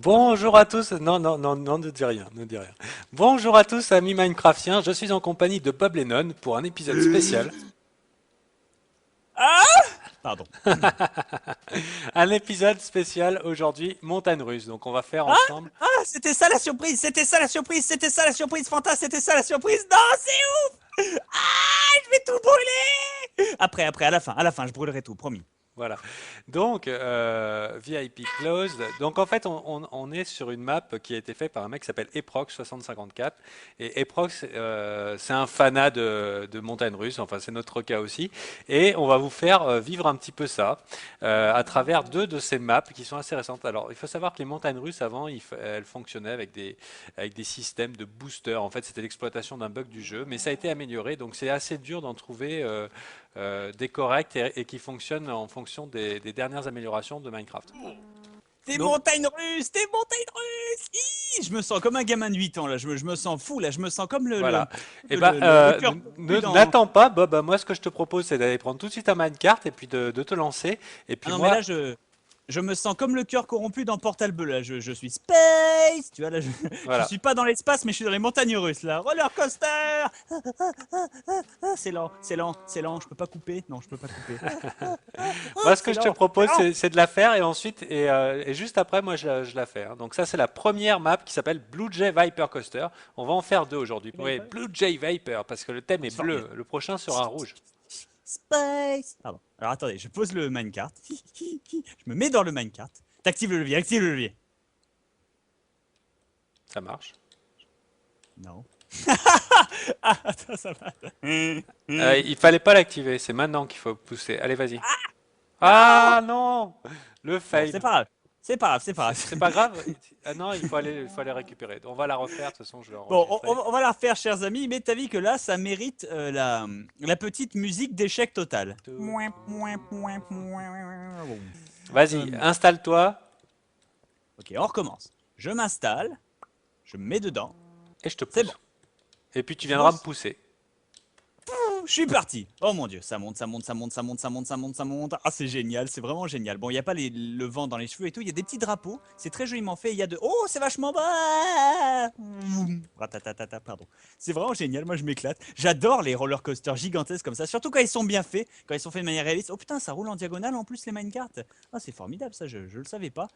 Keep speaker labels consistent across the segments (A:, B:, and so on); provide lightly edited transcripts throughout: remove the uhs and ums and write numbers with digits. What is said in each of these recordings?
A: Bonjour à tous. Non, non, non, non, ne dis rien, ne dis rien. Bonjour à tous, amis Minecraftiens. Je suis en compagnie de Bob Lennon pour un épisode spécial.
B: Ah! Pardon.
A: Un épisode spécial aujourd'hui, montagne russe. Donc on va faire
B: Ah!
A: ensemble.
B: Ah! C'était ça la surprise! C'était ça la surprise! C'était ça la surprise! Fanta, c'était ça la surprise! Non, c'est ouf! Ah! Je vais tout brûler! Après, à la fin, je brûlerai tout, promis.
A: Voilà. Donc, VIP Closed. Donc, en fait, on est sur une map qui a été faite par un mec qui s'appelle Eprox6054. Et Eprox, c'est un fanat de montagnes russes. Enfin, c'est notre cas aussi. Et on va vous faire vivre un petit peu ça à travers deux de ces maps qui sont assez récentes. Alors, il faut savoir que les montagnes russes, avant, elles fonctionnaient avec des systèmes de boosters. En fait, c'était l'exploitation d'un bug du jeu. Mais ça a été amélioré. Donc, c'est assez dur d'en trouver. Des corrects et qui fonctionnent en fonction des dernières améliorations de Minecraft.
B: Des
A: Donc
B: montagnes russes! Des montagnes russes! Je me sens comme un gamin de 8 ans, là. Je me sens fou, là. Je me sens comme
A: voilà. Et ben,
B: le cœur corrompu dans...
A: n'attends pas, Bob. Moi, ce que je te propose, c'est d'aller prendre tout de suite un minecart et puis de te lancer. Et
B: Ah
A: puis
B: non, mais là,
A: moi,
B: je me sens comme le cœur corrompu dans Portal Bleu, là. Je suis space! Tu vois, là, je
A: voilà.
B: suis pas dans l'espace, mais je suis dans les montagnes russes, là. Roller coaster! C'est lent, c'est lent, c'est lent. Je peux pas couper. Non, je peux pas couper.
A: Moi, ce que
B: C'est
A: je te
B: lent, c'est
A: propose,
B: lent.
A: c'est de la faire et ensuite et juste après, moi, je la fais. Hein. Donc ça, c'est la première map qui s'appelle Blue Jay Viper Coaster. On va en faire deux aujourd'hui. Oui, Blue Jay Viper parce que le thème est
B: Transformé.
A: bleu. Le prochain sera rouge.
B: Space! Pardon. Alors attendez, je pose le minecart. Je me mets dans le minecart. T'actives le levier, active le levier.
A: Ça marche.
B: Non. Ah, attends, ça va.
A: Il fallait pas l'activer. C'est maintenant qu'il faut pousser. Allez, vas-y. Ah non! Le
B: Bon, c'est
A: fail.
B: pas grave. C'est pas grave, c'est pas
A: C'est
B: grave.
A: pas grave. Ah non, il faut aller récupérer. On va la refaire. De toute façon, je l'ai
B: Bon,
A: enregistré.
B: on va la refaire, chers amis, mais t'as vu que là, ça mérite la petite musique d'échec total.
A: Tout.
B: Mouin, mouin, mouin, mouin. Bon.
A: Vas-y,
B: Euh,
A: installe-toi
B: ok, on recommence. Je m'installe, je me mets dedans.
A: et je te
B: C'est bon.
A: pousse. Et puis tu
B: Je
A: viendras me
B: pose.
A: pousser.
B: Je suis parti. Oh mon dieu, ça monte, ça monte, ça monte, ça monte, ça monte, ça monte, ça monte. Ah, c'est génial, c'est vraiment génial. Bon, il n'y a pas le vent dans les cheveux et tout, il y a des petits drapeaux, c'est très joliment fait. Il y a de. Oh, c'est vachement bas. Ratatatata, pardon. C'est vraiment génial, moi je m'éclate. J'adore les roller coasters gigantesques comme ça, surtout quand ils sont bien faits, quand ils sont faits de manière réaliste. Oh putain, ça roule en diagonale en plus les minecarts. Ah, c'est formidable ça, je le savais pas.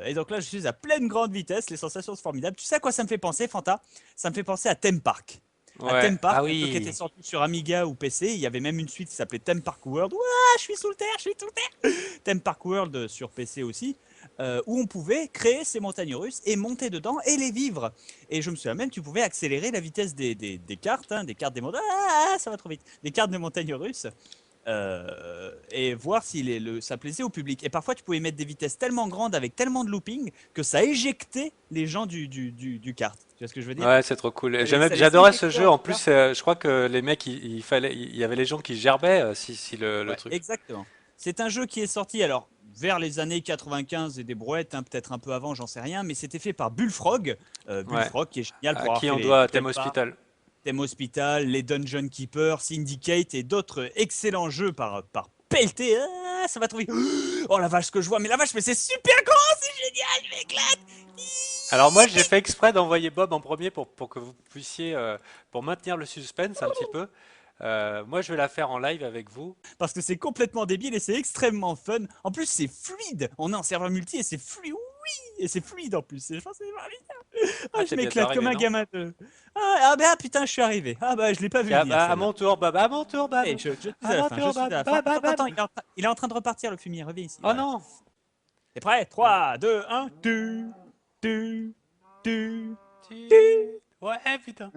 B: Et donc là, je suis à pleine grande vitesse, les sensations sont formidables. Tu sais à quoi ça me fait penser, Fanta? Ça me fait penser à Theme Park. À
A: Ouais.
B: Theme
A: Ah
B: Park, un jeu qui était
A: oui.
B: sorti sur Amiga ou PC. Il y avait même une suite qui s'appelait Theme Park World. Ouah, je suis sous le terre, je suis sous le terre. Theme Park World sur PC aussi, où on pouvait créer ces montagnes russes et monter dedans et les vivre. Et je me souviens même, tu pouvais accélérer la vitesse des cartes, hein, des cartes des montagnes. Ah, ça va trop vite. Des cartes de montagnes russes. Et voir si ça plaisait au public. Et parfois, tu pouvais mettre des vitesses tellement grandes avec tellement de looping que ça éjectait les gens du kart. Tu vois ce que je veux dire?
A: Ouais, c'est trop cool.
B: Ça les
A: J'adorais ce
B: éjectait
A: jeu.
B: hors
A: En
B: du kart.
A: plus, je crois que les mecs, il y avait les gens qui gerbaient si le
B: Ouais,
A: truc.
B: exactement. C'est un jeu qui est sorti alors vers les années 95 et des brouettes, hein, peut-être un peu avant, j'en sais rien, mais c'était fait par Bullfrog.
A: Ouais.
B: Bullfrog qui est génial
A: À
B: pour avoir
A: qui
B: fait
A: on
B: les
A: doit Thème
B: Theme Park,
A: Hospital.
B: Theme Hospital, les Dungeon Keeper, Syndicate et d'autres excellents jeux par pelleté. Ah, ça va trop vite. Oh la vache, ce que je vois, mais la vache, mais c'est super grand, c'est génial, je m'éclate.
A: Alors moi, j'ai fait exprès d'envoyer Bob en premier pour que vous puissiez, pour maintenir le suspense un petit peu. Moi, je vais la faire en live avec vous.
B: Parce que c'est complètement débile et c'est extrêmement fun. En plus, c'est fluide. On est en serveur multi et c'est fluide. Oui, et c'est fluide en plus. Je pense que c'est formidable.
A: Ah,
B: Ah, je
A: t'es bientôt
B: m'éclate comme
A: arrivé,
B: un
A: non?
B: gamin de. Ah, putain, je suis arrivé. Ah bah je l'ai pas vu
A: Tiens,
B: venir
A: bah, à
B: celle-là.
A: mon tour, Bob. À mon tour,
B: Allez,
A: Bob.
B: je suis
A: À
B: à la
A: mon
B: fin, je
A: tour,
B: suis à
A: Bob.
B: la fin.
A: Bob, Bob,
B: Attends,
A: Bob.
B: il est en train de repartir le fumier. Reviens ici,
A: Oh
B: voilà.
A: non.
B: T'es prêt?
A: Ah,
B: 3, 2, 1. Tu, tu, tu.
A: Ouais, putain.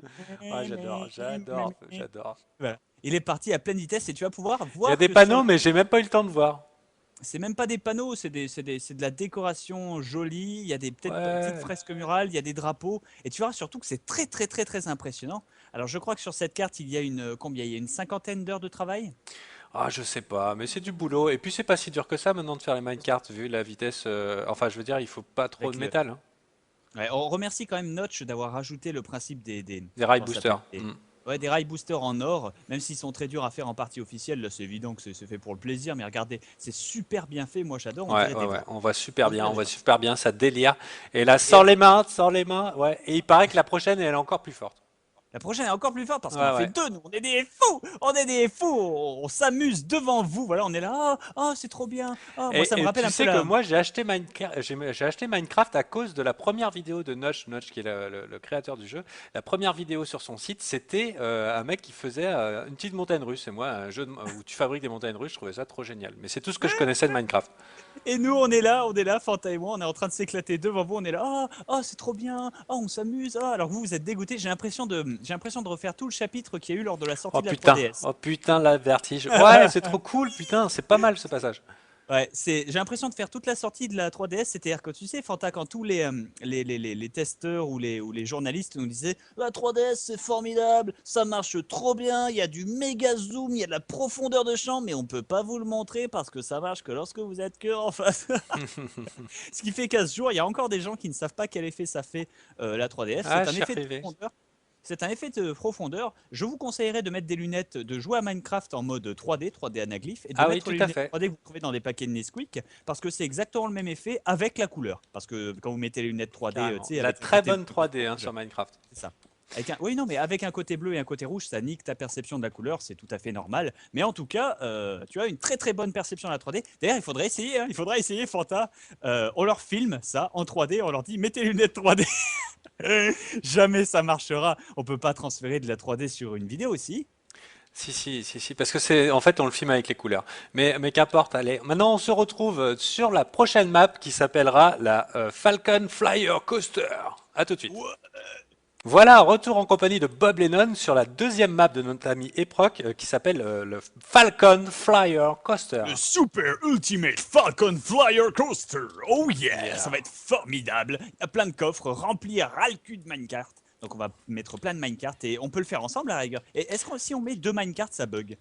A: Ah, j'adore.
B: Voilà. Il est parti à pleine vitesse et tu vas pouvoir
A: Il y a
B: voir
A: des
B: que sur
A: panneaux,
B: le.
A: mais j'ai même pas eu le temps de voir.
B: C'est même pas des panneaux, c'est de la décoration jolie. Il y a des petites
A: Ouais.
B: fresques murales, il y a des drapeaux. Et tu verras surtout que c'est très, très, très, très impressionnant. Alors, je crois que sur cette carte, il y a combien? Il y a une cinquantaine d'heures de travail.
A: Ah, je sais pas, mais c'est du boulot. Et puis c'est pas si dur que ça maintenant de faire les minecarts, vu la vitesse. Enfin, je veux dire, il faut pas trop
B: Avec
A: de
B: le...
A: métal, hein.
B: Ouais, on remercie quand même Notch d'avoir rajouté le principe
A: Des rail
B: comment ça s'appelle?
A: boosters. Hmm.
B: Ouais, des rails boosters en or, même s'ils sont très durs à faire en partie officielle, là c'est évident que c'est fait pour le plaisir, mais regardez, c'est super bien fait, moi j'adore, on
A: Ouais,
B: dirait
A: ouais,
B: des
A: ouais,
B: vrais.
A: on
B: On dirait des
A: voit
B: vrais.
A: super bien, ça délire. Et là,
B: Et
A: sors les mains, ouais. Et il paraît que la prochaine, elle est encore plus forte.
B: la prochaine est encore plus forte parce qu'on
A: Ouais,
B: en fait
A: ouais.
B: deux, nous, on est des fous, on s'amuse devant vous, voilà, on est là, c'est trop bien, moi ça me
A: Et
B: rappelle
A: tu
B: un peu
A: sais que
B: la...
A: moi, j'ai acheté Minecraft à cause de la première vidéo de Notch, Notch qui est le créateur du jeu. La première vidéo sur son site, c'était un mec qui faisait une petite montagne russe. Et moi, un jeu où tu fabriques des montagnes russes, je trouvais ça trop génial. Mais c'est tout ce que je connaissais de Minecraft.
B: Et nous, on est là, Fanta et moi, on est en train de s'éclater devant vous, on est là, c'est trop bien, on s'amuse, alors vous, vous êtes dégoûtés, j'ai l'impression de refaire tout le chapitre qu'il y a eu lors de la sortie de la 3DS.
A: Oh putain, la vertige. Ouais, c'est trop cool, putain, c'est pas mal ce passage.
B: Ouais, j'ai l'impression de faire toute la sortie de la 3DS, c'est-à-dire que tu sais, Fanta, quand tous les testeurs ou les journalistes nous disaient la 3DS c'est formidable, ça marche trop bien, il y a du méga zoom, il y a de la profondeur de champ, mais on peut pas vous le montrer parce que ça marche que lorsque vous êtes que en face. Ce qui fait qu'à ce jour, il y a encore des gens qui ne savent pas quel effet ça fait la 3DS.
A: Ah,
B: C'est un
A: cher
B: effet de
A: PV.
B: profondeur. C'est un effet de profondeur. Je vous conseillerais de mettre des lunettes, de jouer à Minecraft en mode 3D, 3D anaglyphe, et de
A: Ah oui,
B: mettre
A: tout
B: les
A: à
B: lunettes
A: fait.
B: 3D que vous trouvez dans des paquets de Nesquik, parce que c'est exactement le même effet avec la couleur. Parce que quand vous mettez les lunettes 3D, tu
A: Carrément.
B: sais,
A: De la
B: avec un
A: très
B: côté
A: bonne
B: bleu, un côté
A: 3D hein,
B: rouge,
A: sur Minecraft.
B: c'est ça. Oui, non, mais avec un côté bleu et un côté rouge, ça nique ta perception de la couleur, c'est tout à fait normal. Mais en tout cas, tu as une très très bonne perception de la 3D. D'ailleurs, il faudrait essayer, hein, il faudrait essayer, Fanta. On leur filme ça en 3D, on leur dit mettez les lunettes 3D. Jamais ça marchera. On peut pas transférer de la 3D sur une vidéo aussi.
A: Si, parce que c'est, en fait, on le filme avec les couleurs. Mais qu'importe, allez. Maintenant, on se retrouve sur la prochaine map qui s'appellera la Falcon Flyer Coaster. À tout de suite. Voilà, retour en compagnie de Bob Lennon sur la deuxième map de notre ami Eproc qui s'appelle le Falcon Flyer Coaster.
B: Le Super Ultimate Falcon Flyer Coaster. Oh yeah, ça
A: Yeah.
B: va être formidable. Il y a plein de coffres remplis à ras le cul de minecart. Donc on va mettre plein de minecart et on peut le faire ensemble à la rigueur. Et est-ce que si on met deux minecart, ça bug?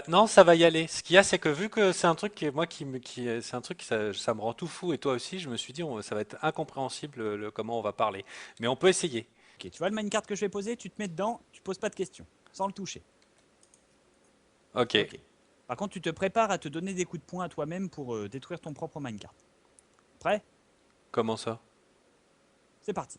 A: Non, ça va y aller. Ce qu'il y a, c'est que vu que c'est un truc qui, moi, c'est un truc ça me rend tout fou et toi aussi, je me suis dit, ça va être incompréhensible comment on va parler. Mais on peut essayer.
B: Ok, tu vois le minecart que je vais poser, tu te mets dedans, tu poses pas de questions, sans le toucher.
A: Ok.
B: Ok. Par contre, tu te prépares à te donner des coups de poing à toi-même pour détruire ton propre minecart. Prêt?
A: Comment ça?
B: C'est parti.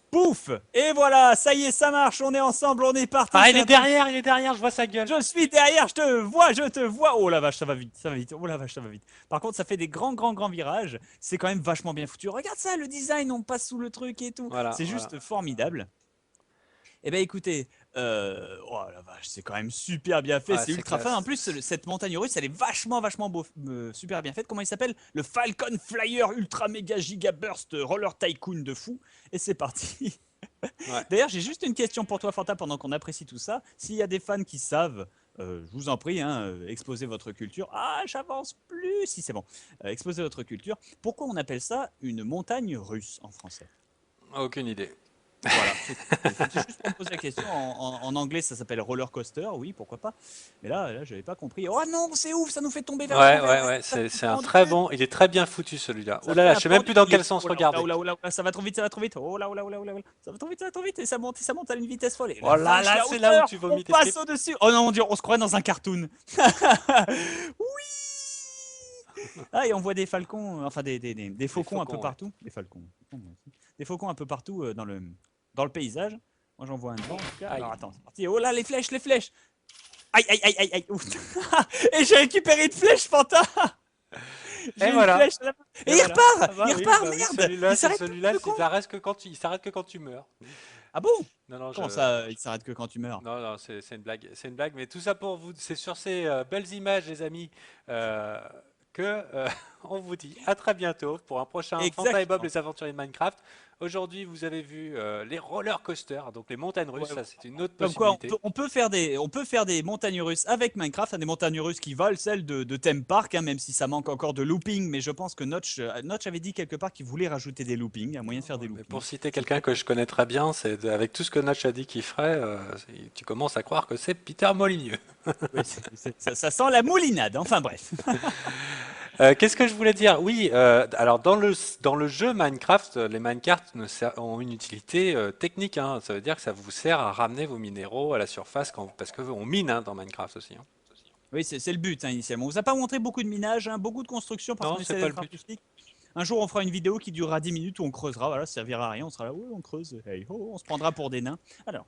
B: Pouf! Et voilà, ça y est, ça marche, on est ensemble, on est parti.
A: Ah,
B: C'est un truc.
A: il est derrière, je vois sa gueule.
B: Je suis derrière, je te vois, je te vois. Oh la vache, ça va vite, ça va vite. Oh la vache, ça va vite. Par contre, ça fait des grands virages. C'est quand même vachement bien foutu. Regarde ça, le design, on passe sous le truc et tout.
A: Voilà,
B: C'est
A: voilà.
B: juste formidable. Eh ben écoutez, oh la vache, c'est quand même super bien fait,
A: Ouais,
B: c'est
A: c'est
B: ultra fin. En
A: classe.
B: plus, cette montagne russe, elle est vachement beau, super bien faite. Comment il s'appelle? Le Falcon Flyer Ultra Mega Giga Burst Roller Tycoon de fou. Et c'est parti.
A: Ouais.
B: D'ailleurs, j'ai juste une question pour toi, Fanta, pendant qu'on apprécie tout ça. S'il y a des fans qui savent, je vous en prie, hein, exposez votre culture. Ah, j'avance plus, si c'est bon. Exposez votre culture. Pourquoi on appelle ça une montagne russe en français?
A: Aucune idée.
B: Voilà, c'était juste pour me poser la question. En anglais, ça s'appelle roller coaster, oui, pourquoi pas. Mais là, j'avais pas compris. Oh non, c'est ouf, ça nous fait tomber vers l'envers.
A: Ouais,
B: Ça fait
A: c'est un
B: pendu.
A: très bon, il est très bien foutu celui-là. Oh
B: Ça
A: là
B: fait
A: là, je
B: un
A: sais même
B: pendu.
A: plus dans quel sens
B: Oh là,
A: regarder.
B: oh là, oh là, oh là, ça va trop vite, ça va trop vite. Oh là, oh là, oh là, oh là, oh là. Ça va trop vite, ça va trop vite. Et ça monte à une vitesse folle. Et
A: Oh
B: la
A: là
B: vache,
A: là,
B: la
A: c'est là où
B: hauteur,
A: tu
B: on
A: vomis tes
B: passe
A: tripes.
B: au-dessus. Oh non, mon Dieu, on se croit dans un cartoon. Oui. Ah, et on voit des falcons, enfin des faucons un peu
A: faucons, ouais.
B: partout. Des falcons. Des faucons un peu partout dans le paysage. Moi, j'en vois un devant, en tout cas.
A: Aïe.
B: Alors, attends, c'est parti. Oh là, les flèches, les flèches. Aïe, aïe, aïe, aïe, aïe. Ouf. Et j'ai récupéré une flèche, Fanta. J'ai
A: Et
B: une
A: voilà.
B: flèche. Et
A: Et
B: il
A: voilà.
B: repart.
A: Ah bah
B: Il
A: oui,
B: repart,
A: bah oui,
B: merde. Il s'arrête tout,
A: celui-là,
B: le con.
A: il s'arrête que quand tu meurs.
B: Ah bon?
A: Non, non,
B: Comment ça, il s'arrête que quand tu meurs?
A: non, non, c'est une blague, c'est une blague. Mais tout ça pour vous, c'est sur ces belles images, les amis, euh, que on vous dit à très bientôt pour un prochain Fanta et Bob,
B: Exactement.
A: les aventuriers de Minecraft. Aujourd'hui, vous avez vu les roller coasters, donc les montagnes russes,
B: Ouais,
A: ça c'est une autre
B: comme quoi,
A: possibilité.
B: on peut faire des montagnes russes avec Minecraft, hein, des montagnes russes qui valent celles de Theme Park, hein, même si ça manque encore de looping. Mais je pense que Notch avait dit quelque part qu'il voulait rajouter des loopings, il y a moyen de faire des
A: Mais pour
B: loopings.
A: citer quelqu'un que je connais très bien, avec tout ce que Notch a dit qu'il ferait, tu commences à croire que c'est Peter Molyneux.
B: Ouais, ça sent la moulinade, enfin bref.
A: Qu'est-ce que je voulais dire? Oui, alors dans le jeu Minecraft, les minecarts ont une utilité technique, hein. Ça veut dire que ça vous sert à ramener vos minéraux à la surface parce que on mine hein, dans Minecraft aussi, hein.
B: Oui, c'est le but hein, initialement. On vous a pas montré beaucoup de minage, hein, beaucoup de construction parce
A: Non,
B: qu'on
A: c'est
B: essaie
A: pas le
B: d'être
A: but.
B: artistique. Un jour, on fera une vidéo qui durera 10 minutes où on creusera. Voilà, ça servira à rien. On sera là, ouais, on creuse. Hey, ho, on se prendra pour des nains. Alors,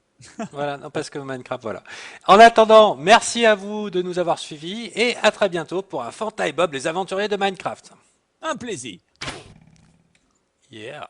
A: Voilà, non, parce que Minecraft, voilà. En attendant, merci à vous de nous avoir suivis et à très bientôt pour un Fanta et Bob, les aventuriers de Minecraft.
B: un plaisir.
A: Yeah.